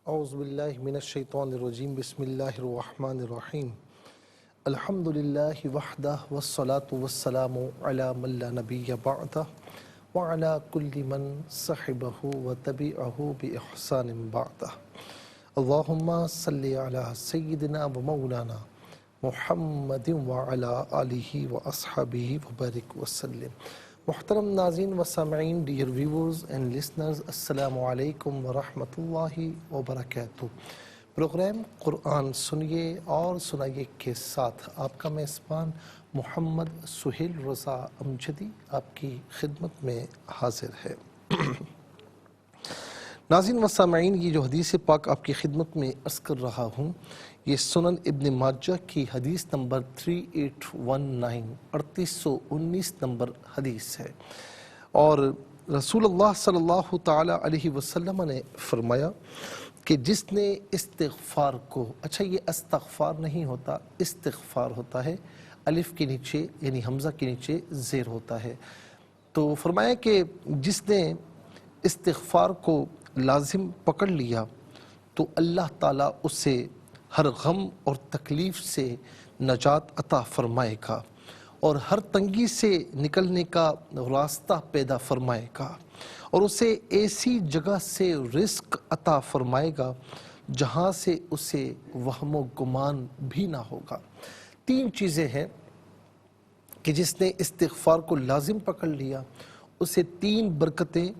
اعوذ باللہ من الشیطان الرجیم بسم اللہ الرحمن الرحیم الحمدللہ وحدہ والصلاة والسلام علی من لا نبی بعدہ وعلی کل من صحبہ وتبعہ بإحسان بعدہ اللہم صلی علی سیدنا و مولانا محمد وعلی آلہ واصحابہ وبارک وسلم۔ محترم ناظرین و سامعین، ڈیئر ویورز اینڈ لسنرز، السلام علیکم ورحمۃ اللہ وبرکاتہ۔ پروگرام قرآن سنیے اور سنائیے کے ساتھ آپ کا میزبان محمد سہیل رضا امجدی آپ کی خدمت میں حاضر ہے۔ ناظرین و سامعین، یہ جو حدیث پاک آپ کی خدمت میں عرض کر رہا ہوں، یہ سنن ابن ماجہ کی حدیث نمبر 3819 نمبر حدیث ہے، اور رسول اللہ صلی اللہ تعالی علیہ وسلم نے فرمایا کہ جس نے استغفار کو، اچھا یہ استغفار نہیں ہوتا، استغفار ہوتا ہے، الف کے نیچے یعنی حمزہ کے نیچے زیر ہوتا ہے، تو فرمایا کہ جس نے استغفار کو لازم پکڑ لیا تو اللہ تعالیٰ اسے ہر غم اور تکلیف سے نجات عطا فرمائے گا اور ہر تنگی سے نکلنے کا راستہ پیدا فرمائے گا، اور اسے ایسی جگہ سے رزق عطا فرمائے گا جہاں سے اسے وہم و گمان بھی نہ ہوگا۔ تین چیزیں ہیں کہ جس نے استغفار کو لازم پکڑ لیا اسے تین برکتیں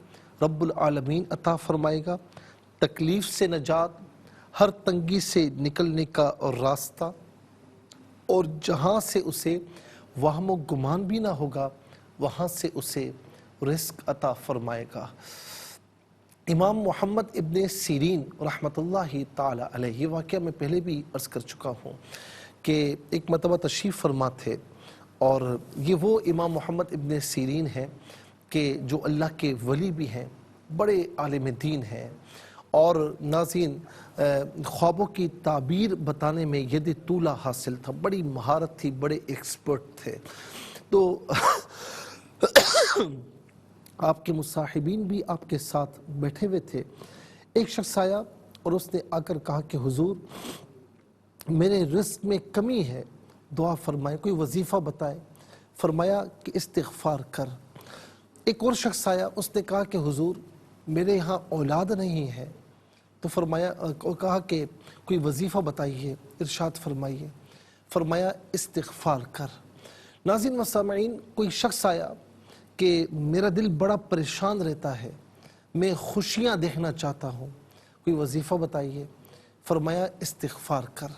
رب العالمین عطا فرمائے گا: تکلیف سے نجات، ہر تنگی سے نکلنے کا راستہ، اور جہاں سے اسے وہم و گمان بھی نہ ہوگا وہاں سے اسے رزق عطا فرمائے گا۔ امام محمد ابن سیرین رحمۃ اللہ تعالی علیہ، یہ واقعہ میں پہلے بھی عرض کر چکا ہوں کہ ایک مرتبہ تشریف فرما تھے، اور یہ وہ امام محمد ابن سیرین ہیں کہ جو اللہ کے ولی بھی ہیں، بڑے عالم دین ہیں، اور ناظرین خوابوں کی تعبیر بتانے میں ید طولہ حاصل تھا، بڑی مہارت تھی، بڑے ایکسپرٹ تھے۔ تو آپ کے مصاحبین بھی آپ کے ساتھ بیٹھے ہوئے تھے، ایک شخص آیا اور اس نے آ کر کہا کہ حضور میرے رزق میں کمی ہے، دعا فرمائیں، کوئی وظیفہ بتائیں۔ فرمایا کہ استغفار کر۔ ایک اور شخص آیا، اس نے کہا کہ حضور میرے یہاں اولاد نہیں ہے، تو فرمایا کہا کہ کوئی وظیفہ بتائیے، ارشاد فرمائیے۔ فرمایا استغفار کر۔ ناظرین و سامعین، کوئی شخص آیا کہ میرا دل بڑا پریشان رہتا ہے، میں خوشیاں دیکھنا چاہتا ہوں، کوئی وظیفہ بتائیے۔ فرمایا استغفار کر۔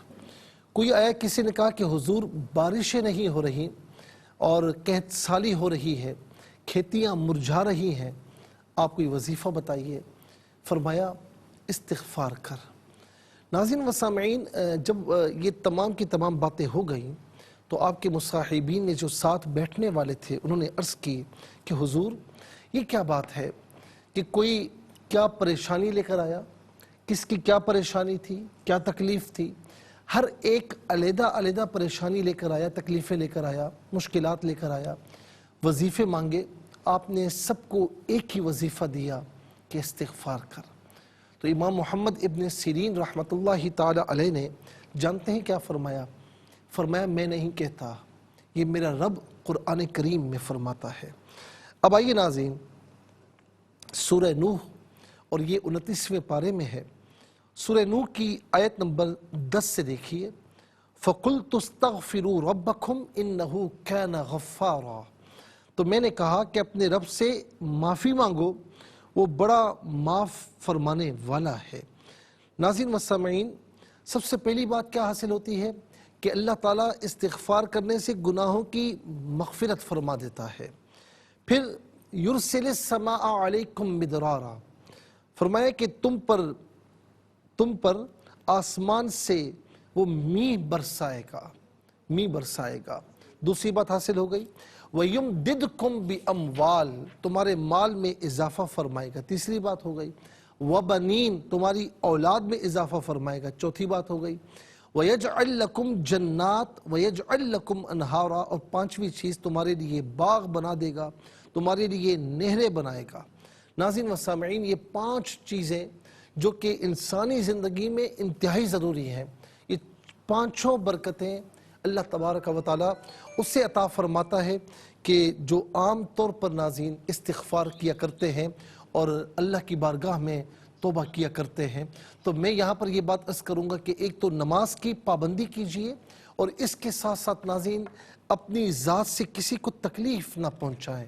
کوئی آیا، کسی نے کہا کہ حضور بارشیں نہیں ہو رہی اور قحط سالی ہو رہی ہے، کھیتیاں مرجھا رہی ہیں، آپ کوئی وظیفہ بتائیے۔ فرمایا استغفار کر۔ ناظرین و سامعین، جب یہ تمام کی تمام باتیں ہو گئیں تو آپ کے مصاحبین نے جو ساتھ بیٹھنے والے تھے انہوں نے عرض کی کہ حضور یہ کیا بات ہے کہ کوئی کیا پریشانی لے کر آیا، کس کی کیا پریشانی تھی، کیا تکلیف تھی، ہر ایک علیحدہ علیحدہ پریشانی لے کر آیا، تکلیفیں لے کر آیا، مشکلات لے کر آیا، وظیفے مانگے، آپ نے سب کو ایک ہی وظیفہ دیا کہ استغفار کر۔ تو امام محمد ابن سیرین رحمۃ اللہ تعالی علیہ نے جانتے ہیں کیا فرمایا؟ فرمایا میں نہیں کہتا، یہ میرا رب قرآن کریم میں فرماتا ہے۔ اب آئیے ناظرین، سورہ نوح، اور یہ 29ویں پارے میں ہے، سورہ نوح کی آیت نمبر 10 سے دیکھیے۔ فَقُلْتُ اسْتَغْفِرُوا رَبَّكُمْ إِنَّهُ كَانَ غَفَّارًا، تو میں نے کہا کہ اپنے رب سے معافی مانگو، وہ بڑا معاف فرمانے والا ہے۔ ناظرین و سامعین، سب سے پہلی بات کیا حاصل ہوتی ہے کہ اللہ تعالیٰ استغفار کرنے سے گناہوں کی مغفرت فرما دیتا ہے۔ پھر یرسل السماء علیکم مدرارا، فرمایا کہ تم پر آسمان سے وہ میہ برسائے گا، میہ برسائے گا۔ دوسری بات حاصل ہو گئی، وَيُمْدِدْكُمْ بِأَمْوَالٍ، تمہارے مال میں اضافہ فرمائے گا۔ تیسری بات ہو گئی، وَبَنِينَ، تمہاری اولاد میں اضافہ فرمائے گا۔ چوتھی بات ہو گئی، وَيَجْعَلْ لَكُمْ جَنَّاتٍ وَيَجْعَلْ لَكُمْ أَنْهَارًا، اور پانچویں چیز تمہارے لیے باغ بنا دے گا، تمہارے لیے نہریں بنائے گا۔ ناظرین و سامعین، یہ پانچ چیزیں جو کہ انسانی زندگی میں انتہائی ضروری ہیں۔ یہ پانچوں برکتیں اللہ تبارک و تعالیٰ اسے عطا فرماتا ہے کہ جو عام طور پر ناظرین استغفار کیا کرتے ہیں اور اللہ کی بارگاہ میں توبہ کیا کرتے ہیں۔ تو میں یہاں پر یہ بات عرض کروں گا کہ ایک تو نماز کی پابندی کیجئے، اور اس کے ساتھ ساتھ ناظرین اپنی ذات سے کسی کو تکلیف نہ پہنچائیں،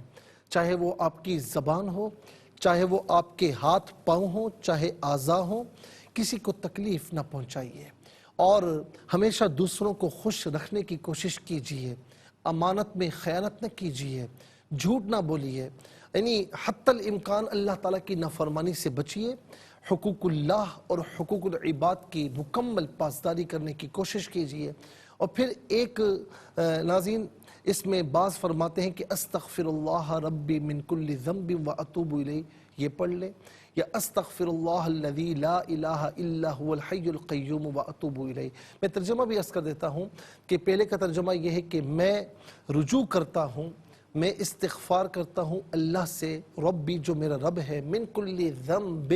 چاہے وہ آپ کی زبان ہو، چاہے وہ آپ کے ہاتھ پاؤں ہوں، چاہے اعضاء ہوں، کسی کو تکلیف نہ پہنچائیے، اور ہمیشہ دوسروں کو خوش رکھنے کی کوشش کیجئے، امانت میں خیانت نہ کیجئے، جھوٹ نہ بولیے، یعنی حتی الامکان اللہ تعالیٰ کی نافرمانی سے بچیے، حقوق اللہ اور حقوق العباد کی مکمل پاسداری کرنے کی کوشش کیجئے۔ اور پھر ایک ناظرین اس میں بعض فرماتے ہیں کہ استغفر اللہ ربی من کل ذنب واتوب الیہ، یہ پڑھ لے، یا استغفر اللہ الذی لا الہ الا هو الحی القیوم واتوب الیہ۔ میں ترجمہ بھی عرض کر دیتا ہوں کہ پہلے کا ترجمہ یہ ہے کہ میں رجوع کرتا ہوں، میں استغفار کرتا ہوں اللہ سے، ربی جو میرا رب ہے، من کل ذنب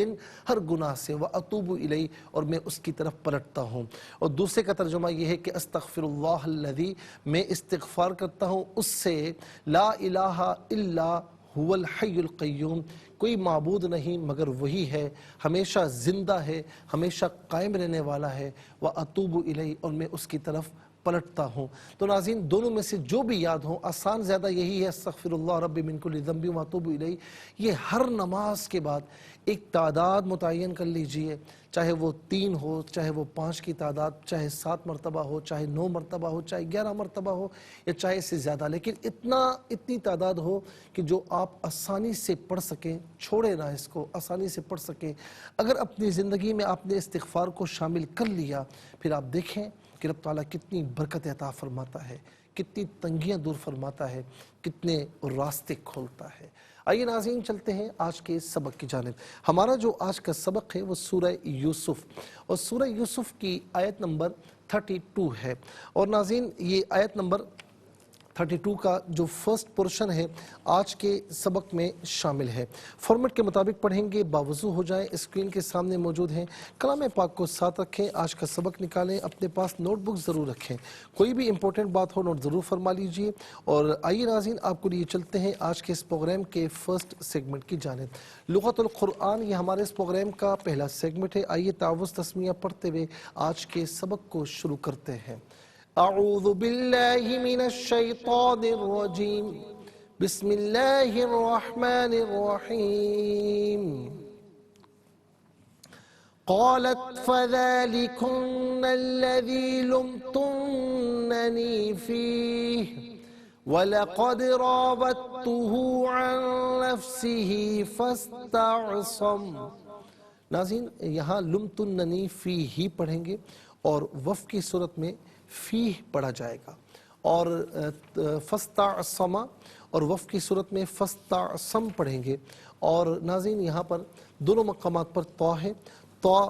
ہر گناہ سے، واتوب الیہ اور میں اس کی طرف پلٹتا ہوں۔ اور دوسرے کا ترجمہ یہ ہے کہ استغفر اللہ الذی، میں استغفار کرتا ہوں اس سے، لا الہ الا هو الحی القیوم، کوئی معبود نہیں مگر وہی ہے، ہمیشہ زندہ ہے، ہمیشہ قائم رہنے والا ہے، واتوب الیہ اور میں اس کی طرف پلٹتا ہوں۔ تو ناظرین دونوں میں سے جو بھی یاد ہوں، آسان زیادہ یہی ہے استغفر اللہ ربی من کل ذنب واتوب الیہ۔ یہ ہر نماز کے بعد ایک تعداد متعین کر لیجئے، چاہے وہ 3 ہو، چاہے وہ 5 کی تعداد، چاہے 7 مرتبہ ہو، چاہے 9 مرتبہ ہو، چاہے 11 مرتبہ ہو، یا چاہے اس سے زیادہ، لیکن اتنی تعداد ہو کہ جو آپ آسانی سے پڑھ سکیں، چھوڑے نہ اس کو، آسانی سے پڑھ سکیں۔ اگر اپنی زندگی میں آپ نے استغفار کو شامل کر لیا، پھر آپ دیکھیں کہ رب تعالیٰ کتنی برکت عطا فرماتا ہے، کتنی تنگیاں دور فرماتا ہے، کتنے راستے کھولتا ہے۔ آئیے ناظرین چلتے ہیں آج کے سبق کی جانب۔ ہمارا جو آج کا سبق ہے وہ سورہ یوسف، اور سورہ یوسف کی آیت نمبر 32 ہے، اور ناظرین یہ آیت نمبر 32 کا جو فرسٹ پورشن ہے آج کے سبق میں شامل ہے۔ فارمیٹ کے مطابق پڑھیں گے، باوضو ہو جائیں، اسکرین کے سامنے موجود ہیں، کلام پاک کو ساتھ رکھیں، آج کا سبق نکالیں، اپنے پاس نوٹ بک ضرور رکھیں، کوئی بھی امپورٹنٹ بات ہو نوٹ ضرور فرما لیجئے۔ اور آئیے ناظرین آپ کو لیے چلتے ہیں آج کے اس پروگرام کے فرسٹ سیگمنٹ کی جانب۔ لغت القرآن یہ ہمارے اس پروگرام کا پہلا سیگمنٹ ہے۔ آئیے تعوذ تسمیہ پڑھتے ہوئے آج کے سبق کو شروع کرتے ہیں۔ اعوذ باللہ من الشیطان الرجیم، بسم اللہ الرحمن الرحیم۔ قالت فذلكن الذي لمتنني فيه ولقد راودته عن نفسه فاستعصم۔ ناظرین یہاں لمتننی فیہ پڑھیں گے، اور وف کی صورت میں فیہ پڑھا جائے گا، اور فاستعصم اور وف کی صورت میں فاستعصم پڑھیں گے۔ اور ناظرین یہاں پر دونوں مقامات پر طا ہے، طا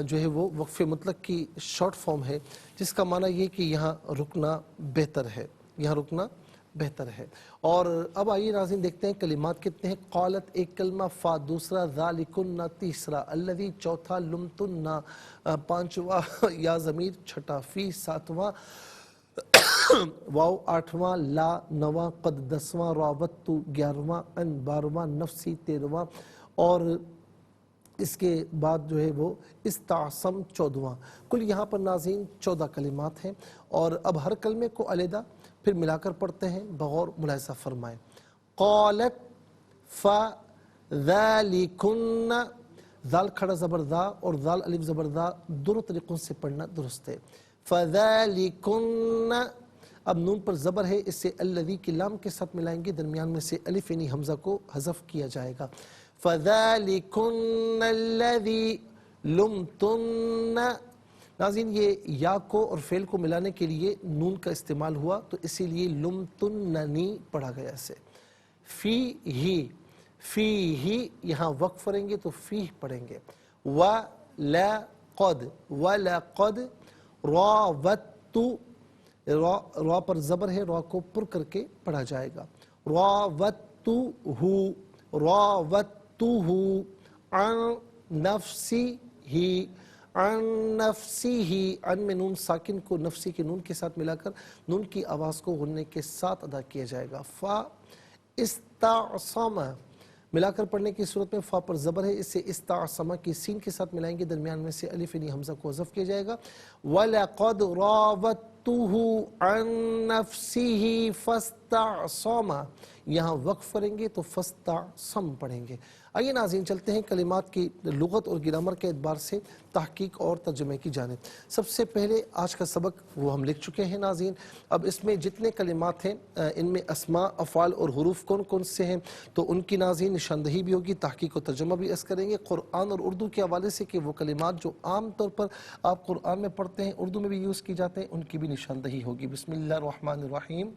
جو ہے وہ وقف مطلق کی شارٹ فارم ہے، جس کا معنی یہ کہ یہاں رکنا بہتر ہے، یہاں رکنا بہتر ہے۔ اور اب آئیے ناظرین دیکھتے ہیں کلمات کتنے ہیں۔ قالت ایک کلمہ، فا دوسرا، ذالکن تیسرا، الذی چوتھا، لمتن پانچواں، یا ضمیر چھٹا، فی ساتواں، واو آٹھواں، لا نواں، قد 10واں، راوت 11واں، ان 12واں، نفسی 13واں، اور اس کے بعد جو ہے وہ استعصم 14واں۔ کل یہاں پر ناظرین 14 کلمات ہیں، اور اب ہر کلمے کو علیحدہ پھر ملا کر پڑھتے ہیں، بغور ملاحظہ فرمائیں۔ قالت فذلكن، ذال کھڑا زبر ذا اور ذال الف زبر ذا دونوں طریقوں سے پڑھنا درست ہے۔ فذلكن، اب نون پر زبر ہے، اس سے الذی کی لام کے ساتھ ملائیں گے، درمیان میں سے الف یعنی حمزہ کو حذف کیا جائے گا۔ فذلكن الذی لمتن، ناظرین یہ یا کو اور فعل کو ملانے کے لیے نون کا استعمال ہوا، تو اسی لیے لمتننی پڑھا گیا اسے۔ فی ہی یہاں وقف کریں گے تو فی پڑھیں گے۔ وَلَقَدْ راوَدتُ، را پر زبر ہے، را کو پر کر کے پڑھا جائے گا۔ راوَدتُہُ عن نفسی ہی عن نفسی ہی، ان میں نون ساکن کو نفسی کے نون کے ساتھ ملا کر نون کی آواز کو غننے کے ساتھ ادا کیا جائے گا۔ فا استعصم ملا کر پڑھنے کی صورت میں فا پر زبر ہے، اسے استعصم کی سین کے ساتھ ملائیں گے، درمیان میں سے الف نی حمزہ کو حذف کیا جائے گا۔ وَلَقَدْ رَاوَدتُّهُ عَن نَفْسِهِ فَاسْتَعْصَمَ، یہاں وقف کریں گے تو فَاسْتَعْصَم پڑھیں گے۔ آئیے ناظرین چلتے ہیں کلمات کی لغت اور گرامر کے اعتبار سے تحقیق اور ترجمے کی جانب۔ سب سے پہلے آج کا سبق وہ ہم لکھ چکے ہیں ناظرین، اب اس میں جتنے کلمات ہیں ان میں اسماء، افعال اور حروف کون کون سے ہیں تو ان کی ناظرین نشاندہی بھی ہوگی، تحقیق و ترجمہ بھی اس کریں گے قرآن اور اردو کے حوالے سے کہ وہ کلمات جو عام طور پر آپ قرآن میں پڑھتے ہیں اردو میں بھی یوز کی جاتے ہیں ان کی بھی نشاندہی ہوگی۔ بسم اللہ الرحمن الرحیم۔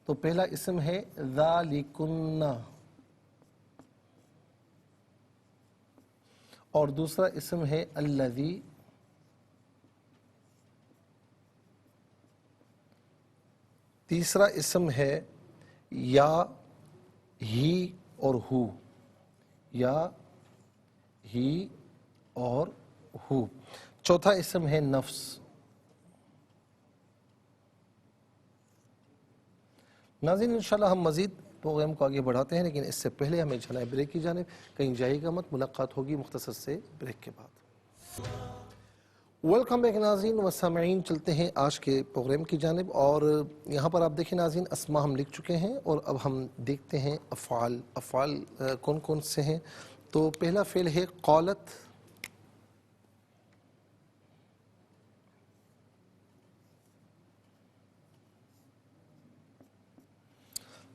تو پہلا اسم ہے ذالکن، اور دوسرا اسم ہے الذی، تیسرا اسم ہے یا، ہی اور ہو، یا ہی اور ہو، چوتھا اسم ہے نفس۔ ناظرین انشاءاللہ ہم مزید پروگرام کو آگے بڑھاتے ہیں، لیکن اس سے پہلے ہمیں چلنا ہے بریک کی جانب، کہیں جائے گا مت، ملاقات ہوگی مختصر سے بریک کے بعد۔ ویلکم بیک ناظرین و سامعین، چلتے ہیں آج کے پروگرام کی جانب، اور یہاں پر آپ دیکھیں ناظرین اسماء ہم لکھ چکے ہیں، اور اب ہم دیکھتے ہیں افعال۔ افعال کون کون سے ہیں؟ تو پہلا فعل ہے قالت،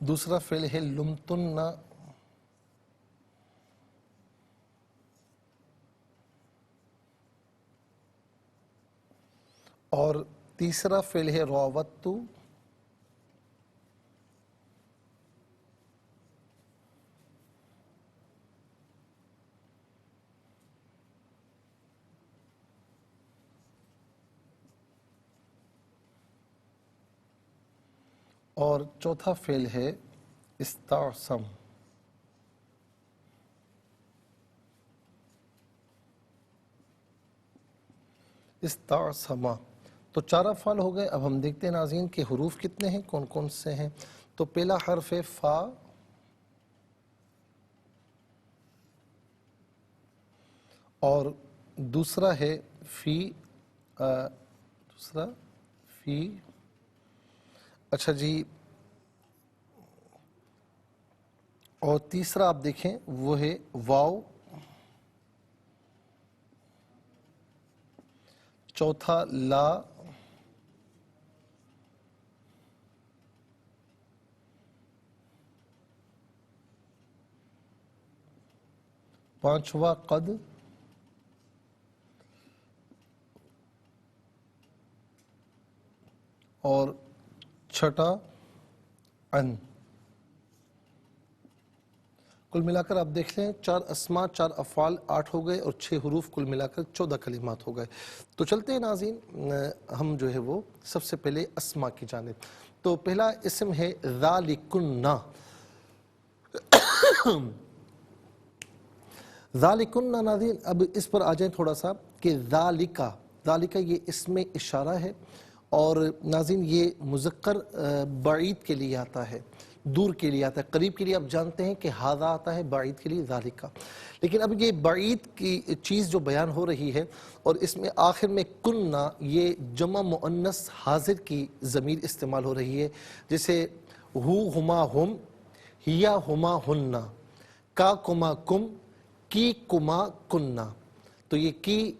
دوسرا فعل ہے لمتن، اور تیسرا فعل ہے راوتو، اور چوتھا فعل ہے استعصم۔ استعصم، تو چار افعال ہو گئے۔ اب ہم دیکھتے ہیں ناظرین کہ حروف کتنے ہیں، کون کون سے ہیں۔ تو پہلا حرف ہے فا، اور دوسرا ہے فی، دوسرا فی، اچھا جی، اور تیسرا آپ دیکھیں وہ ہے واو، چوتھا لا، پانچواں قد، اور چھٹا ان۔ کل ملا کر آپ دیکھ لیں 4 اسماء، 4 افعال، 8 ہو گئے، اور 6 حروف، کل ملا کر 14 کلمات ہو گئے۔ تو چلتے ہیں ناظرین ہم جو ہے وہ سب سے پہلے اسماء کی جانب۔ تو پہلا اسم ہے ذالکن۔ ذالکن ناظرین، اب اس پر آ جائیں تھوڑا سا کہ ذالکا، ذالکا یہ اسم اشارہ ہے، اور ناظرین یہ مذکر بعید کے لیے آتا ہے، دور کے لیے آتا ہے۔ قریب کے لیے آپ جانتے ہیں کہ ہاذا آتا ہے، بعید کے لیے ذالکا۔ لیکن اب یہ بعید کی چیز جو بیان ہو رہی ہے، اور اس میں آخر میں کننا، یہ جمع مؤنث حاضر کی ضمیر استعمال ہو رہی ہے، جیسے ہو ہما ہم، ہیا ہما ہننا، کا کما کم، کی کما کننا۔ تو یہ کی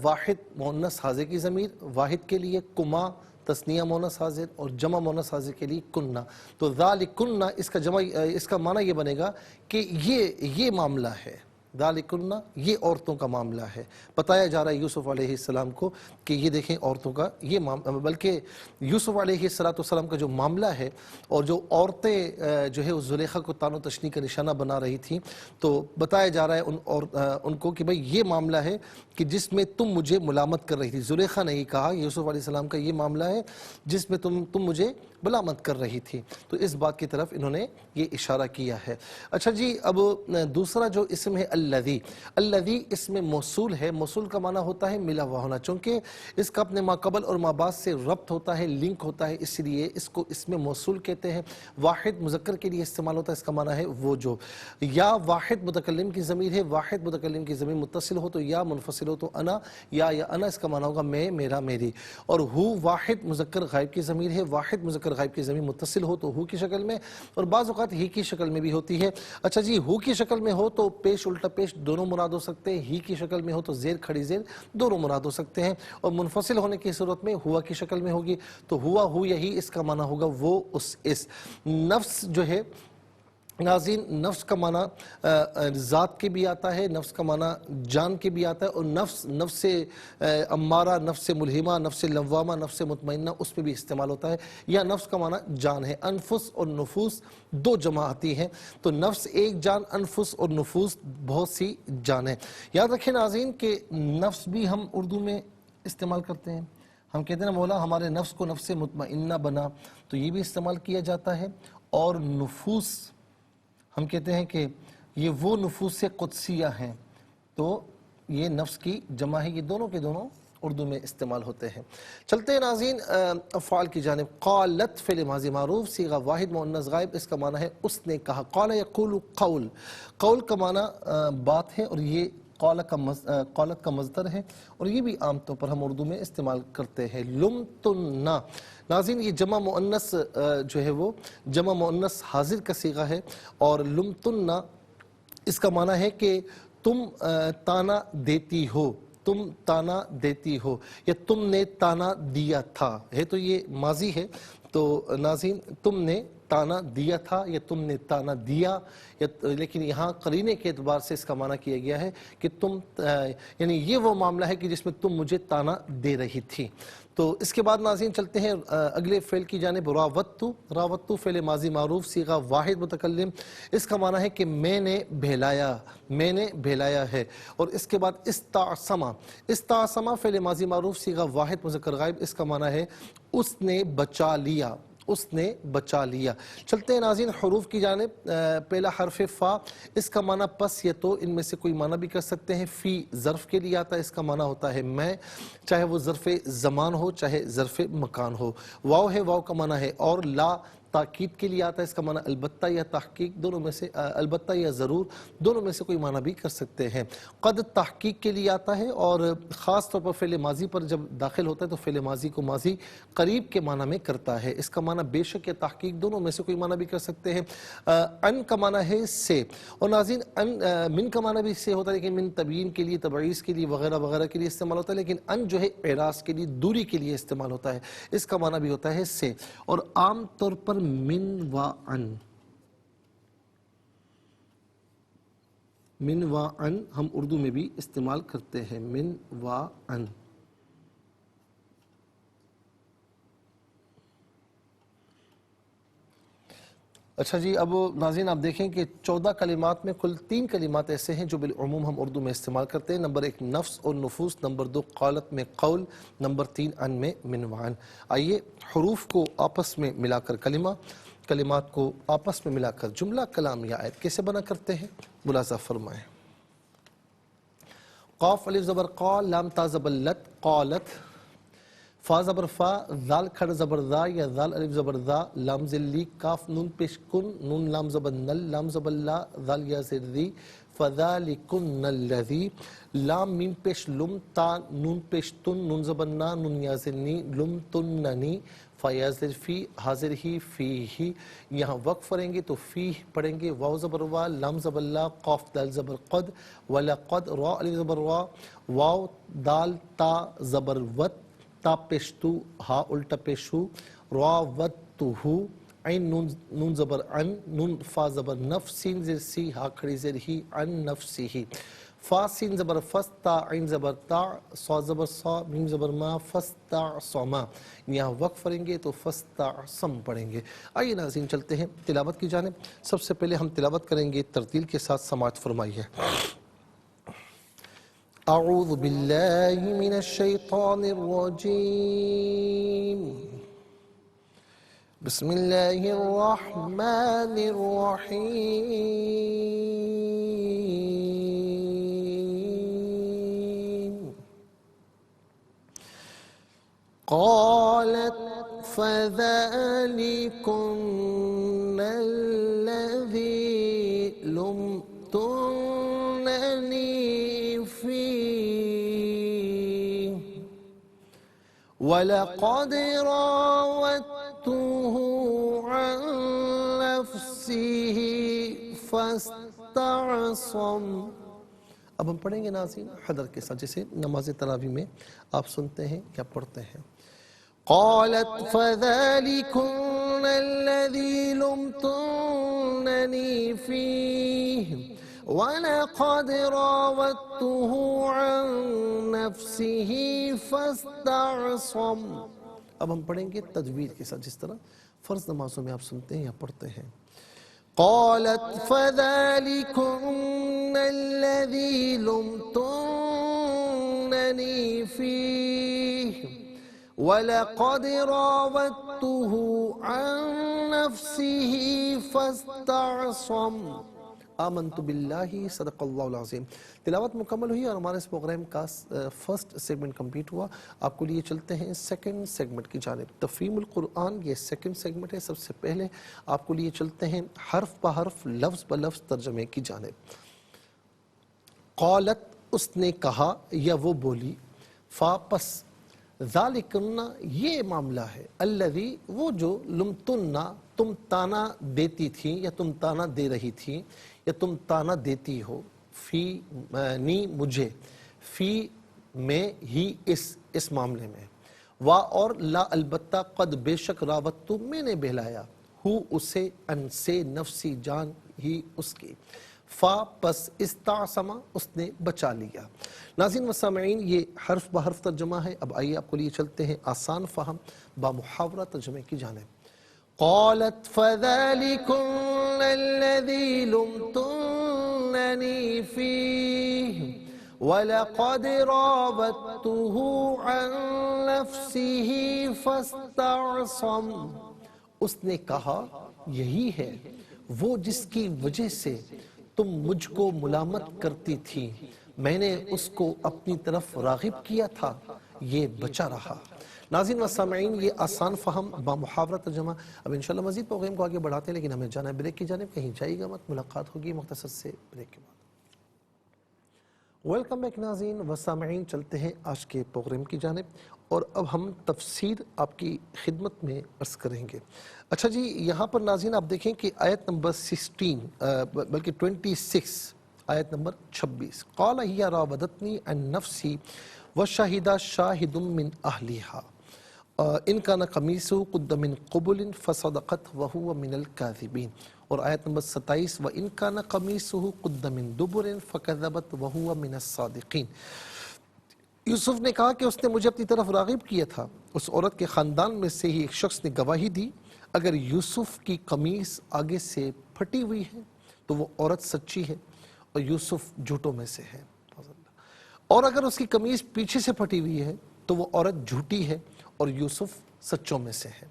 واحد مؤنث حاضر کی ضمیر، واحد کے لیے، کما تثنیہ مؤنث حاضر، اور جمع مؤنث حاضر کے لیے کننا۔ تو ذالکن اس کا جمع، اس کا معنی یہ بنے گا کہ یہ معاملہ ہے، ذالکن یہ عورتوں کا معاملہ ہے۔ بتایا جا رہا ہے یوسف علیہ السلام کو کہ یہ دیکھیں عورتوں کا یہ معاملہ، بلکہ یوسف علیہ السلام کا جو معاملہ ہے، اور جو عورتیں جو ہے اس زلیخا کو طعن و تشنیع کا نشانہ بنا رہی تھیں، تو بتایا جا رہا ہے ان کو کہ بھئی یہ معاملہ ہے کہ جس میں تم مجھے ملامت کر رہی تھی۔ زلیخا نے یہ کہا یوسف علیہ السلام کا یہ معاملہ ہے جس میں تم مجھے بلامت کر رہی تھی. تو اس بات کی طرف انہوں نے یہ اشارہ کیا ہے. اچھا جی، اب دوسرا جو اسم ہے الذی. الذی اسم موصول ہے. موصول کا معنی ہوتا ہے ملا ہوا ہونا. چونکہ اس کا اپنے ماقبل اور مابعد سے ربط ہوتا ہے، لنک ہوتا ہے، اس لیے اس کو اسم موصول کہتے ہیں. واحد مذکر کے لیے استعمال ہوتا ہے. اس کا معنی ہے وہ جو. یا واحد متکلم کی ضمیر ہے. واحد متکلم کی ضمیر متصل ہو تو یا، منفصل ہو تو انا. یا انا اس کا معنی ہوگا میں، میرا، میری. اور ہو واحد مذکر غائب کی ضمیر ہے. واحد مذکر غائب کی ضمیر متصل ہو تو ہو کی شکل میں، اور بعض اوقات ہی کی شکل میں بھی ہوتی ہے. اچھا جی، ہو کی شکل میں ہو تو پیش الٹا پیش دونوں مراد ہو سکتے ہیں. ہی کی شکل میں ہو تو زیر کھڑی زیر دونوں مراد ہو سکتے ہیں. اور منفصل ہونے کی صورت میں ہوا کی شکل میں ہوگی تو ہوا، ہو، یہی اس کا معنی ہوگا وہ، اس. نفس جو ہے ناظرین، نفس کا معنی ذات کے بھی آتا ہے، نفس کا معنی جان کے بھی آتا ہے، اور نفس امارہ، نفس ملہمہ، نفس لوامہ، نفس مطمئنہ، اس میں بھی استعمال ہوتا ہے. یا نفس کا معنی جان ہے. انفس اور نفوس دو جمع آتی ہیں. تو نفس ایک جان، انفس اور نفوس بہت سی جانیں. یاد رکھیں ناظرین کہ نفس بھی ہم اردو میں استعمال کرتے ہیں. ہم کہتے ہیں نا مولا ہمارے نفس کو نفس مطمئنہ بنا، تو یہ بھی استعمال کیا جاتا ہے. اور نفوس ہم کہتے ہیں کہ یہ وہ نفوس قدسیہ ہیں، تو یہ نفس کی جمع ہے. یہ دونوں کے دونوں اردو میں استعمال ہوتے ہیں. چلتے ہیں ناظرین افعال کی جانب. قالت فعل ماضی معروف صیغہ واحد مؤنث غائب. اس کا معنی ہے اس نے کہا. قال یقول قول. قول کا معنی بات ہے، اور یہ قالت کا مصدر ہے، اور یہ بھی عام طور پر ہم اردو میں استعمال کرتے ہیں. لمتنا. ناظرین یہ جمع مؤنث جو ہے وہ جمع مؤنث حاضر کا صیغہ ہے. اور لمتنا اس کا معنی ہے کہ تم تانا دیتی ہو، تم تانا دیتی ہو، یا تم نے تانا دیا تھا. ہے تو یہ ماضی ہے. تو ناظرین تم نے تانا دیا تھا یا تم نے تانا دیا، لیکن یہاں قرینے کے اعتبار سے اس کا معنی کیا گیا ہے کہ تم یعنی یہ وہ معاملہ ہے کہ جس میں تم مجھے تانا دے رہی تھی. تو اس کے بعد ناظرین چلتے ہیں اگلے فعل کی جانب. راوتو. راوتو فعل ماضی معروف صیغہ واحد متکلم. اس کا معنی ہے کہ میں نے بہلایا، میں نے بہلایا ہے. اور اس کے بعد استعصما. استعصما فعل ماضی معروف صیغہ واحد مذکر غائب. اس کا معنی ہے اس نے بچا لیا، اس نے بچا لیا. چلتے ہیں ناظرین حروف کی جانب. پہلا حرف فا. اس کا معنی پس یا تو، ان میں سے کوئی معنی بھی کر سکتے ہیں. فی ظرف کے لیے آتا ہے. اس کا معنی ہوتا ہے میں، چاہے وہ ظرف زمان ہو چاہے ظرف مکان ہو. واو ہے، واو کا معنی ہے اور. لا تاکید کے لیے آتا ہے. اس کا معنی البتہ یا تحقیق دونوں میں سے، البتہ یا ضرور دونوں میں سے کوئی معنی بھی کر سکتے ہیں. قد تحقیق کے لیے آتا ہے، اور خاص طور پر فعل ماضی پر جب داخل ہوتا ہے تو فعل ماضی کو ماضی قریب کے معنی میں کرتا ہے. اس کا معنی بے شک یا تحقیق دونوں میں سے کوئی معنی بھی کر سکتے ہیں. ان کا معنی ہے سے. اور ناظرین من کا معنی بھی سے ہوتا ہے، لیکن من تبیین کے لیے، تبعیض کے لیے، وغیرہ وغیرہ کے لیے استعمال ہوتا ہے. لیکن ان جو ہے اعراض کے لیے، دوری کے لیے استعمال ہوتا ہے. اس کا معنی بھی ہوتا ہے سے. اور عام طور پر من و ان، من و ان ہم اردو میں بھی استعمال کرتے ہیں. من و ان. اچھا جی، اب ناظرین آپ دیکھیں کہ 14 کلمات میں کل 3 کلمات ایسے ہیں جو بالعموم ہم اردو میں استعمال کرتے ہیں. نمبر 1 نفس اور نفوس، نمبر 2 قالت میں قول، نمبر 3 ان میں من وعن. آئیے حروف کو آپس میں ملا کر کلمات کو آپس میں ملا کر جملہ کلام یا آیت کیسے بنا کرتے ہیں ملاحظہ فرمائیں. قاف الف زبر قا، لام تا زبر لت، قالت. فا زبر فا، ذال کھڑ زبر ذا یا ذال الف زبر ذا، لام ذلی، کاف نون پیش کن، نون لام زبر نل، لام زبر لا، ذال یا زر ذی، فذالکن الذی. لام میم پیش لم، تا نون پیش تن، نون زبر نا، نون یا زر نی، لم تننی. فیا زر فی، حاضر ہی، فی ہی. یہاں وقف پڑھیں گے تو فی پڑھیں گے. واو زبر وا، لام زبر لا، قاف دال زبر قد، ولقد، را الف زبر وا، واو دال تا زبر وت، تا پیشتو، ہا الٹا پیشو، راوتہو، عین نون زبر ان، نون فا زبر نف، سین زر سی، ہا کھڑی زر ہی، عن نفسی. فا سین زبر فس، تا عین زبر تا، صا زبر صا، میم زبر ما، فاستعصما. یہاں وقف پڑھیں گے تو فاستعصم پڑھیں گے. آئیے ناظرین چلتے ہیں تلاوت کی جانب. سب سے پہلے ہم تلاوت کریں گے ترتیل کے ساتھ، سماعت فرمائیے. اعوذ باللہ من الشیطان الرجیم بسم اللہ الرحمن الرحیم قالت فذلكن الذي لمتنني فيه ولقد راودته عن نفسه فاستعصم. اب ہم پڑھیں گے ناظرین حضر کے ساتھ، جیسے نماز تراویح میں آپ سنتے ہیں یا پڑھتے ہیں. قالت فذلكن الذي لمتنني فيه وَلَقَدْ رَاوَدتُّهُ عَن نَفْسِهِ فَاسْتَعْصَمَ. اب ہم پڑھیں گے تجوید کے ساتھ، جس طرح فرض نمازوں میں آپ سنتے ہیں یا پڑھتے ہیں. قَالَتْ فَذَلِكُنَّ الَّذِي لُمْتُنَّنِي فِيهِ وَلَقَدْ رَاوَدتُّهُ عَن نَفْسِهِ فَاسْتَعْصَمَ. آمنت باللہ صدق اللہ العظیم. تلاوت مکمل ہوئی اور ہمارے اس پروگرام کا فرسٹ سیگمنٹ کمپلیٹ ہوا. آپ کو لیے چلتے ہیں سیکنڈ سیگمنٹ کی جانب. تفہیم القرآن یہ سیکنڈ سیگمنٹ ہے. سب سے پہلے آپ کو لیے چلتے ہیں حرف بحرف لفظ بلفظ ترجمے کی جانب. قالت اس نے کہا یا وہ بولی، فا پس، ذالکن یہ معاملہ ہے، الذی وہ جو، لمتننا تم تانا دیتی تھی یا تم تانا دے رہی تھی یا تم تانا دیتی ہو، فی نی مجھے، فی میں ہی اس معاملے میں، وا اور لا البتہ، قد بے شک، راوت میں نے بہلایا، ہو اسے، ان سے، نفسی جان ہی اس کی، فا پس استعصم اس نے بچا لیا. ناظرین و سامعین یہ حرف بحرف ترجمہ ہے. اب آئیے آپ کو لیے چلتے ہیں آسان فہم با محاورہ ترجمے کی جانب. قالت فذلكن الذي لمتنني فيه ولقد راودته عن نفسه فاستعصم. اس نے کہا یہی ہے وہ جس کی وجہ سے تم مجھ کو ملامت کرتی تھی، میں نے اس کو اپنی طرف راغب کیا تھا، یہ بچا رہا. ناظرین و سامعین یہ آسان فہم با محاورہ ترجمہ. اب انشاءاللہ مزید پروگرام کو آگے بڑھاتے ہیں، لیکن ہمیں جانا ہے بریک کی جانب. کہیں جائیے گا مت، ملاقات ہوگی مختصر سے بریک کے بعد. ویلکم بیک ناظرین و سامعین، چلتے ہیں آج کے پروگرام کی جانب اور اب ہم تفسیر آپ کی خدمت میں عرض کریں گے. اچھا جی، یہاں پر ناظرین آپ دیکھیں کہ آیت نمبر 16 بلکہ 26 آیت نمبر 26 قال ہی راودتنی عن نفسی وشہد شاہد من اہلہا ان کان قمیصہ قد من قبل فصدقت وہو من الکاذبین. اور آیت نمبر 27 وَإِن كَانَ قَمِيصُهُ قُدَّ مِن دُبُرٍ فَكَذَبَتْ وَهُوَ مِنَ الصَّادِقِينَ. یوسف نے کہا کہ اس نے مجھے اپنی طرف راغب کیا تھا. اس عورت کے خاندان میں سے ہی ایک شخص نے گواہی دی، اگر یوسف کی قمیص آگے سے پھٹی ہوئی ہے تو وہ عورت سچی ہے اور یوسف جھوٹوں میں سے ہے، اور اگر اس کی قمیص پیچھے سے پھٹی ہوئی ہے تو وہ عورت جھوٹی ہے اور یوسف سچوں میں سے ہے.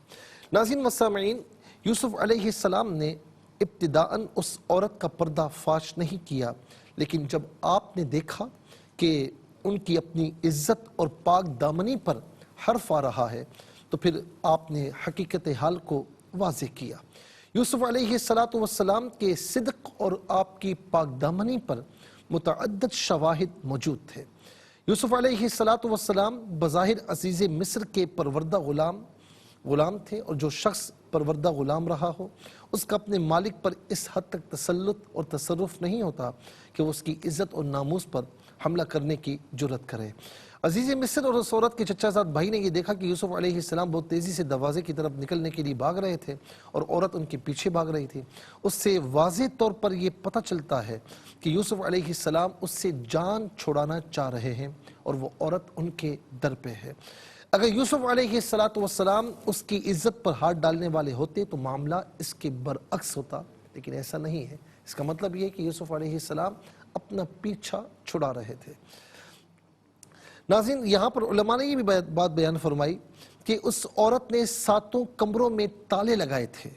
ناظرین و سامعین، یوسف علیہ السلام نے ابتداءً اس عورت کا پردہ فاش نہیں کیا، لیکن جب آپ نے دیکھا کہ ان کی اپنی عزت اور پاک دامنی پر حرف آ رہا ہے تو پھر آپ نے حقیقت حال کو واضح کیا. یوسف علیہ السلام کے صدق اور آپ کی پاک دامنی پر متعدد شواہد موجود تھے. یوسف علیہ السلام بظاہر عزیز مصر کے پروردہ غلام تھے، اور جو شخص پروردہ غلام رہا ہو اس کا اپنے مالک پر اس حد تک تسلط اور تصرف نہیں ہوتا کہ وہ اس کی عزت اور ناموس پر حملہ کرنے کی جرات کرے. عزیز مصر اور اس عورت کے چچا زاد بھائی نے یہ دیکھا کہ یوسف علیہ السلام بہت تیزی سے دروازے کی طرف نکلنے کے لیے بھاگ رہے تھے اور عورت ان کے پیچھے بھاگ رہی تھی. اس سے واضح طور پر یہ پتہ چلتا ہے کہ یوسف علیہ السلام اس سے جان چھڑانا چاہ رہے ہیں اور وہ عورت ان کے در پہ ہے. اگر یوسف علیہ السلام اس کی عزت پر ہاتھ ڈالنے والے ہوتے تو معاملہ اس کے برعکس ہوتا، لیکن ایسا نہیں ہے. اس کا مطلب یہ ہے کہ یوسف علیہ السلام اپنا پیچھا چھڑا رہے تھے. ناظرین، یہاں پر علماء نے یہ بھی بات بیان فرمائی کہ اس عورت نے 7 کمروں میں تالے لگائے تھے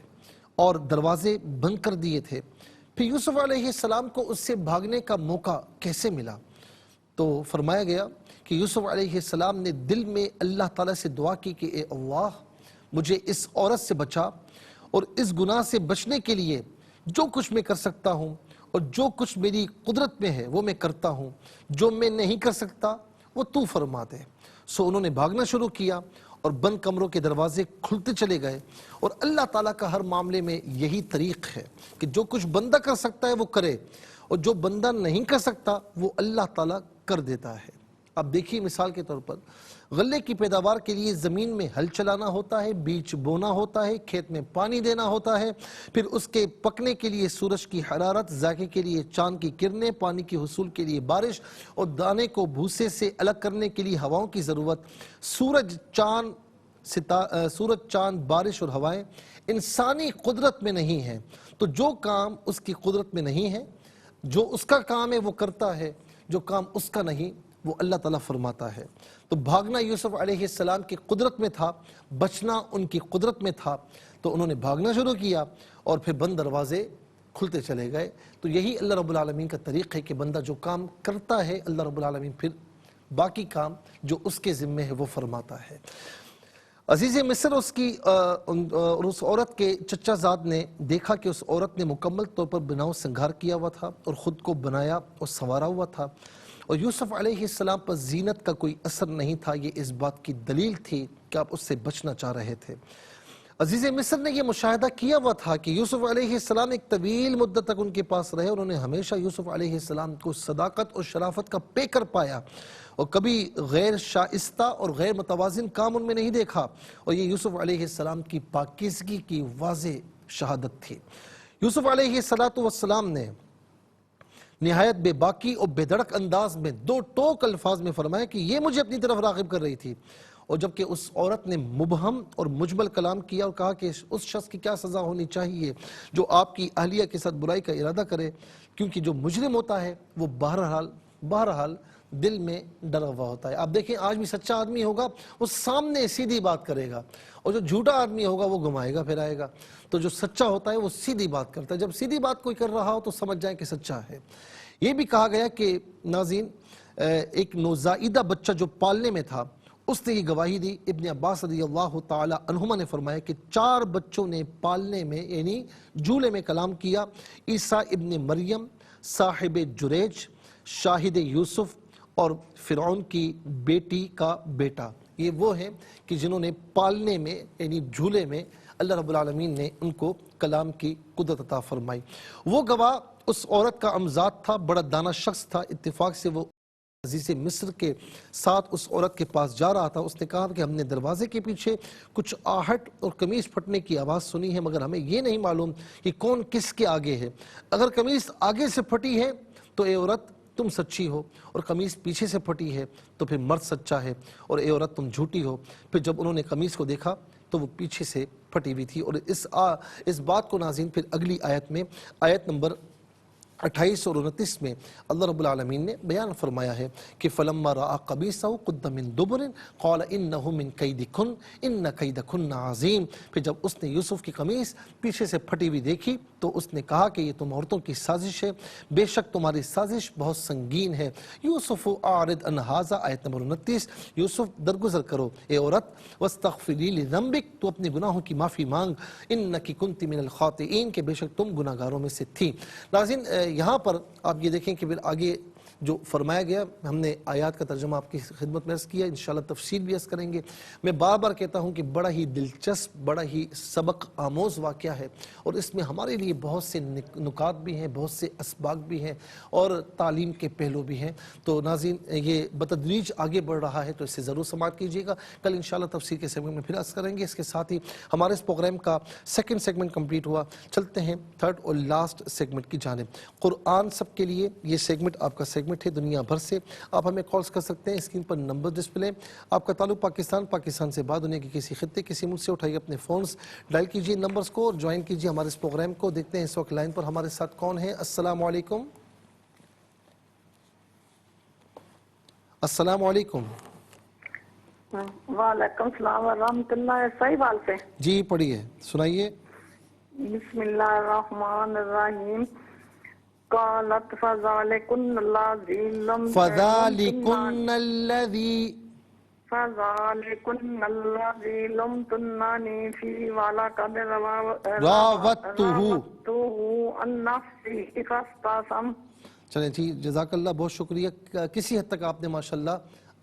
اور دروازے بند کر دیے تھے، پھر یوسف علیہ السلام کو اس سے بھاگنے کا موقع کیسے ملا؟ تو فرمایا گیا کہ یوسف علیہ السلام نے دل میں اللہ تعالیٰ سے دعا کی کہ اے اللہ مجھے اس عورت سے بچا، اور اس گناہ سے بچنے کے لیے جو کچھ میں کر سکتا ہوں اور جو کچھ میری قدرت میں ہے وہ میں کرتا ہوں، جو میں نہیں کر سکتا وہ تو فرما دے۔ سو انہوں نے بھاگنا شروع کیا اور بند کمروں کے دروازے کھلتے چلے گئے، اور اللہ تعالیٰ کا ہر معاملے میں یہی طریق ہے کہ جو کچھ بندہ کر سکتا ہے وہ کرے، اور جو بندہ نہیں کر سکتا وہ اللہ تعالیٰ کر دیتا ہے۔ اب دیکھیے مثال کے طور پر غلے کی پیداوار کے لیے زمین میں ہل چلانا ہوتا ہے، بیج بونا ہوتا ہے، کھیت میں پانی دینا ہوتا ہے، پھر اس کے پکنے کے لیے سورج کی حرارت، ذائقے کے لیے چاند کی کرنیں، پانی کے حصول کے لیے بارش، اور دانے کو بھوسے سے الگ کرنے کے لیے ہواؤں کی ضرورت۔ سورج چاند بارش اور ہوائیں انسانی قدرت میں نہیں ہیں، تو جو کام اس کی قدرت میں نہیں ہے، جو اس کا کام ہے وہ کرتا ہے، جو کام اس کا نہیں وہ اللہ تعالیٰ فرماتا ہے۔ تو بھاگنا یوسف علیہ السلام کی قدرت میں تھا، بچنا ان کی قدرت میں تھا، تو انہوں نے بھاگنا شروع کیا اور پھر بند دروازے کھلتے چلے گئے۔ تو یہی اللہ رب العالمین کا طریق ہے کہ بندہ جو کام کرتا ہے اللہ رب العالمین پھر باقی کام جو اس کے ذمے ہے وہ فرماتا ہے۔ عزیز مصر اس عورت کے چچا زاد نے دیکھا کہ اس عورت نے مکمل طور پر بناؤ سنگھار کیا ہوا تھا اور خود کو بنایا اور سنوارا ہوا تھا، اور یوسف علیہ السلام پر زینت کا کوئی اثر نہیں تھا۔ یہ اس بات کی دلیل تھی کہ آپ اس سے بچنا چاہ رہے تھے۔ عزیز مصر نے یہ مشاہدہ کیا ہوا تھا کہ یوسف علیہ السلام ایک طویل مدت تک ان کے پاس رہے، اور انہوں نے ہمیشہ یوسف علیہ السلام کو صداقت اور شرافت کا پیکر پایا، اور کبھی غیر شائستہ اور غیر متوازن کام ان میں نہیں دیکھا، اور یہ یوسف علیہ السلام کی پاکیزگی کی واضح شہادت تھی۔ یوسف علیہ السلام نے نہایت بے باکی اور بے دھڑک انداز میں 2 ٹوک الفاظ میں فرمایا کہ یہ مجھے اپنی طرف راغب کر رہی تھی، اور جبکہ اس عورت نے مبہم اور مجمل کلام کیا اور کہا کہ اس شخص کی کیا سزا ہونی چاہیے جو آپ کی اہلیہ کے ساتھ برائی کا ارادہ کرے، کیونکہ جو مجرم ہوتا ہے وہ بہرحال دل میں ڈرا ہوا ہوتا ہے۔ آپ دیکھیں آج بھی سچا آدمی ہوگا وہ سامنے سیدھی بات کرے گا، اور جو جھوٹا آدمی ہوگا وہ گھمائے گا پھرائے گا۔ تو جو سچا ہوتا ہے وہ سیدھی بات کرتا ہے، جب سیدھی بات کوئی کر رہا ہو تو سمجھ جائیں کہ سچا ہے۔ یہ بھی کہا گیا کہ ناظرین ایک نوزائیدہ بچہ جو پالنے میں تھا اس نے یہ گواہی دی۔ ابن عباس رضی اللہ تعالی عنہما نے فرمایا کہ 4 بچوں نے پالنے میں یعنی جھولے میں کلام کیا: عیسیٰ ابن مریم، صاحب جریج، شاہد یوسف، اور فرعون کی بیٹی کا بیٹا۔ یہ وہ ہیں کہ جنہوں نے پالنے میں یعنی جھولے میں اللہ رب العالمین نے ان کو کلام کی قدرت عطا فرمائی۔ وہ گواہ اس عورت کا امزاد تھا، بڑا دانا شخص تھا۔ اتفاق سے وہ عزیز مصر کے ساتھ اس عورت کے پاس جا رہا تھا۔ اس نے کہا کہ ہم نے دروازے کے پیچھے کچھ آہٹ اور قمیص پھٹنے کی آواز سنی ہے، مگر ہمیں یہ نہیں معلوم کہ کون کس کے آگے ہے۔ اگر قمیص آگے سے پھٹی ہے تو اے عورت تم سچی ہو، اور قمیص پیچھے سے پھٹی ہے تو پھر مرد سچا ہے، اور اے عورت تم جھوٹی ہو۔ پھر جب انہوں نے قمیص کو دیکھا تو وہ پیچھے سے پھٹی ہوئی تھی۔ اور اس بات کو ناظرین پھر اگلی آیت میں آیت نمبر 28 اور 29 میں اللہ رب العالمین نے بیان فرمایا ہے کہ فَلَمَّا رَأَى قَمِيصَهُ قُدَّ مِن دُبُرٍ قَالَ إِنَّهُ مِن كَيْدِكُنَّ إِنَّ كَيْدَكُنَّ عَظِيمٌ۔ پھر جب اس نے یوسف کی قمیص پیچھے سے پھٹی ہوئی دیکھی تو اس نے کہا کہ یہ تم عورتوں کی سازش ہے، بے شک تمہاری سازش بہت سنگین ہے۔ یوسف اعرض عن ھذا، آیت نمبر 29، یوسف درگزر کرو اے عورت، واستغفری لذنبک، تو اپنے گناہوں کی معافی مانگ، انکی کنت من الخاطئین، کہ بے شک تم گناہ گاروں میں سے تھی۔ ناظرین یہاں پر آپ یہ دیکھیں کہ پھر آگے جو فرمایا گیا، ہم نے آیات کا ترجمہ آپ کی خدمت میں عرض کیا، انشاءاللہ تفصیل بھی عرض کریں گے۔ میں بار بار کہتا ہوں کہ بڑا ہی دلچسپ، بڑا ہی سبق آموز واقعہ ہے، اور اس میں ہمارے لیے بہت سے نکات بھی ہیں، بہت سے اسباق بھی ہیں، اور تعلیم کے پہلو بھی ہیں۔ تو ناظرین یہ بتدریج آگے بڑھ رہا ہے، تو اس سے ضرور سماعت کیجیے گا۔ کل انشاءاللہ تفسیر کے سیگمنٹ میں پھر عرض کریں گے۔ اس کے ساتھ ہی ہمارے اس پروگرام کا 2nd سیگمنٹ کمپلیٹ ہوا۔ چلتے ہیں 3rd اور لاسٹ سیگمنٹ کی جانب۔ قرآن سب کے لیے یہ سیگمنٹ آپ کا سیگمنٹ ہے، دنیا بھر سے آپ ہمیں کالز کر سکتے ہیں۔ اسکرین پر نمبر ڈسپلے، آپ کا تعلق پاکستان سے بعد دنیا کے کسی خطے کسی ملک سے اٹھائیے اپنے فونز، ڈائل کیجیے نمبرز کو اور جوائن کیجیے ہمارے اس پروگرام کو۔ دیکھتے ہیں اس وقت لائن پر ہمارے ساتھ کون ہے۔ السلام علیکم۔ السلام علیکم۔ وعلیکم السلام ورحمۃ اللہ. صحیح بال سے جی پڑھیے سنائیے. بسم اللہ الرحمن الرحیم. قالت فذلکن الذی لم فَذَلِكُنَّ الَّذِي فذلکن الذی لمتننی فیہ ولقد راودتہ. راودتہ عن نفسہ فاستعصم. چلیں جی جزاک اللہ، بہت شکریہ. کسی حد تک آپ نے ماشاءاللہ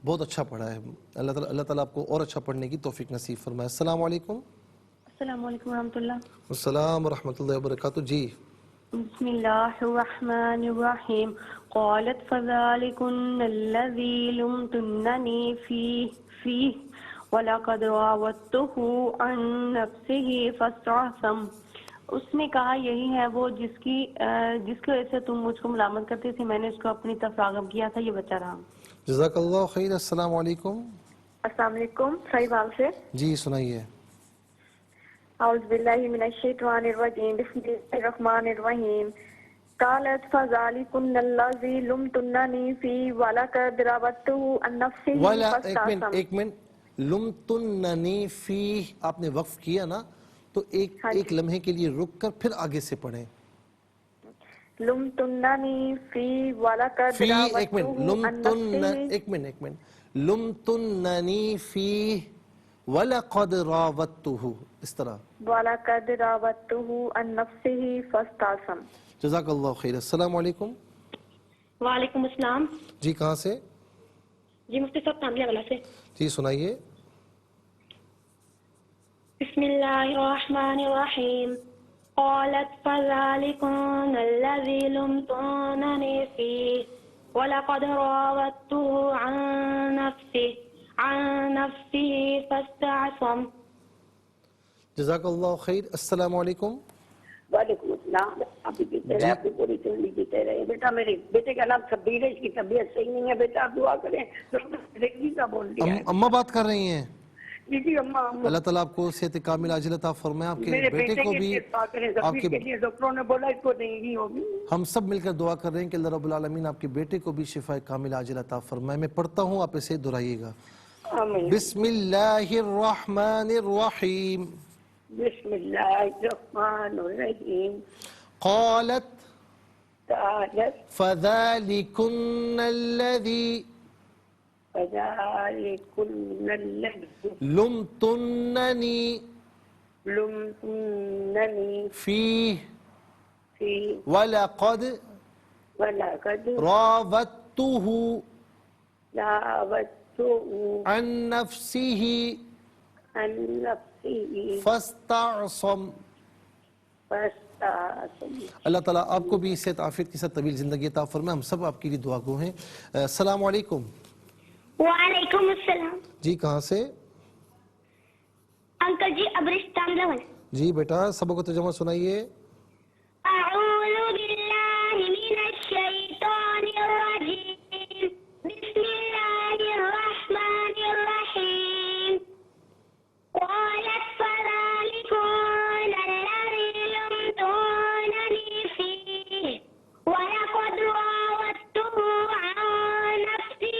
بہت اچھا پڑھا ہے. اللہ تعالیٰ آپ کو اور اچھا پڑھنے کی توفیق نصیب فرمائے. السلام علیکم. السلام علیکم ورحمۃ اللہ. السلام ورحمۃ اللہ وبرکاتہ. جی بسم اللہ الرحمن الرحیم. قالت فذلکن الذی لمتننی فیہ ولقد راودتہ عن نفسہ فاستعصم. اس نے کہا یہی ہے وہ جس کی وجہ سے تم مجھ کو ملامت کرتی تھی، میں نے اس کو اپنی طرف راغب کیا تھا، یہ بچہ رہا. جزاک اللہ خیر. السلام علیکم. السلام علیکم. صحیح بال سے جی سنائیے. اعوذ باللہ من الشیطان الرجیم. بسم اللہ الرحمن الرحیم. قالت فذلکن الذی لمتننی فیہ ولقد راودتہ عن نفسہ فاستعصم. ایک منٹ. لمتننی فیہ آپ نے وقف کیا نا، تو ایک لمحے کے لیے رک کر پھر آگے سے پڑھیں. لمتننی فیہ ولقد فی ایک منٹ. راودتہ عن ایک منٹ. لمتننی فیہ وَلَقَدْ رَاوَدتُّهُ، اس طرح. وَلَقَدْ رَاوَدتُّهُ عَن نَفْسِهِ فَاسْتَعْصَمَ. جزاک اللہ خیر. السلام علیکم. وعلیکم السلام. جی کہاں سے؟ جی مفتی صاحب تانبیہ والا سے. جی سنائیے. بسم اللہ الرحمن الرحیم. قالت فذلکن الذی لمتننی فیہ ولقد راودتہ عن نفسه فاستعصم. جزاک اللہ خیر. السلام علیکم. وعلیکم السلام. آپ جیتے رہے، آپ کی پوری زندگی جیتے رہے. بیٹا میرے بیٹے کا نام شبیر ہے، اس کی طبیعت صحیح نہیں ہے. بیٹا آپ دعا کریں. ڈاکٹر کا بول دیا ہے. اماں بات کر رہی ہیں. جی جی اماں. اللہ تعالیٰ آپ کو صحت کامل عاجل عطا فرمائے. آپ کے میرے بیٹے کو بھی آپ کے لیے ڈاکٹروں نے بولا اس کو نہیں ہوگی. ہم سب مل کر دعا کر رہے ہیں کہ اللہ رب العالمین آپ کے بیٹے کو بھی شفاء کامل عاجل عطا فرمائے. میں پڑھتا ہوں، آپ اسے دہرائیے گا. بسم اللہ الرحمن الرحیم. بسم اللہ الرحمن الرحیم. قالت فذلکن الذی لمتننی فیہ ولقد راودتہ عن نفسہ فاستعصم. اللہ تعالیٰ آپ کو بھی صحت عافیت کے ساتھ طویل زندگی عطا فرمائے. ہم سب آپ کے لیے دعا گو ہیں. السلام علیکم. وعلیکم السلام. جی کہاں سے؟ انکل جی ابرستان لون. جی بیٹا سبق کو ترجمہ سنائیے. اعوذ باللہ من الشیطان الرجیم. بسم اللہ الرحمن الرحیم. قالت فذلکن الذی لمتننی فیہ ولقد راودتہ عن نفسہ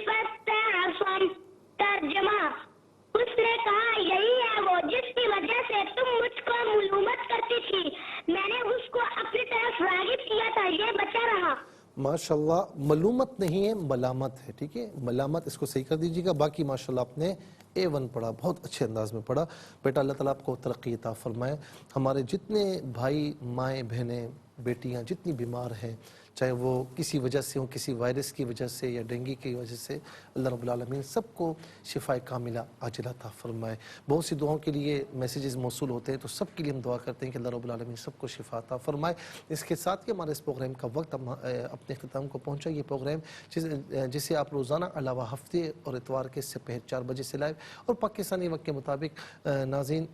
فاستعصم. ترجمہ: اس نے کہا یہی ہے وہ جس کی وجہ سے تم مجھ کو ملامت کرتی تھی، میں نے اس کو اپنی طرف راغب کیا تھا، یہ بچہ رہا. ماشاءاللہ. ملومت نہیں ہے، ملامت ہے. ٹھیک ہے، ملامت اس کو صحیح کر دیجیے گا. باقی ماشاءاللہ آپ نے A1 پڑھا، بہت اچھے انداز میں پڑھا. بیٹا اللہ تعالیٰ آپ کو ترقی عطا فرمائے. ہمارے جتنے بھائی مائیں بہنیں بیٹیاں جتنی بیمار ہیں، چاہے وہ کسی وجہ سے ہوں، کسی وائرس کی وجہ سے یا ڈینگی کی وجہ سے، اللہ رب العالمین سب کو شفاء کاملہ عاجلہ عطا فرمائے. بہت سی دعاؤں کے لیے میسیجز موصول ہوتے ہیں، تو سب کے لیے ہم دعا کرتے ہیں کہ اللہ رب العالمین سب کو شفاء عطا فرمائے. اس کے ساتھ ہی ہمارے اس پروگرام کا وقت اپنے اختتام کو پہنچا. یہ پروگرام جسے آپ روزانہ علاوہ ہفتے اور اتوار کے سے پہر 4 بجے سے لائیو اور پاکستانی وقت کے مطابق ناظرین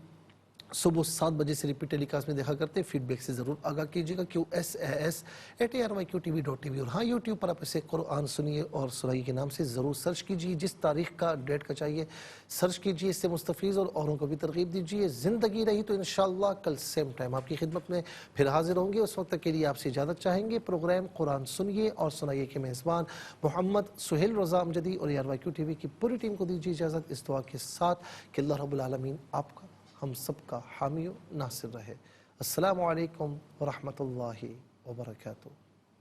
صبح 7 بجے سے ریپیٹ ٹیلی کاسٹ میں دیکھا کرتے ہیں. فیڈ بیک سے ضرور آگاہ کیجیے گا. QSAS@ARYQTV.tv. اور ہاں یوٹیوب پر آپ اسے قرآن سنیے اور سنائیے کے نام سے ضرور سرچ کیجیے. جس تاریخ کا ڈیٹ کا چاہیے سرچ کیجیے, اس سے مستفیض اور اوروں کو بھی ترغیب دیجیے. زندگی رہی تو انشاءاللہ کل سیم ٹائم آپ کی خدمت میں پھر حاضر ہوں گے. اس وقت تک کے لیے آپ سے اجازت چاہیں گے. پروگرام قرآن سنیے اور سنائیے کے میزبان محمد سہیل رضا امجدی اور ARYQTV کی پوری ٹیم کو دیجیے اجازت اس دعا کے ساتھ کہ اللہ رب العالمین آپ کا ہم سب کا حامی و ناصر رہے. السلام علیکم ورحمۃ اللہ وبرکاتہ.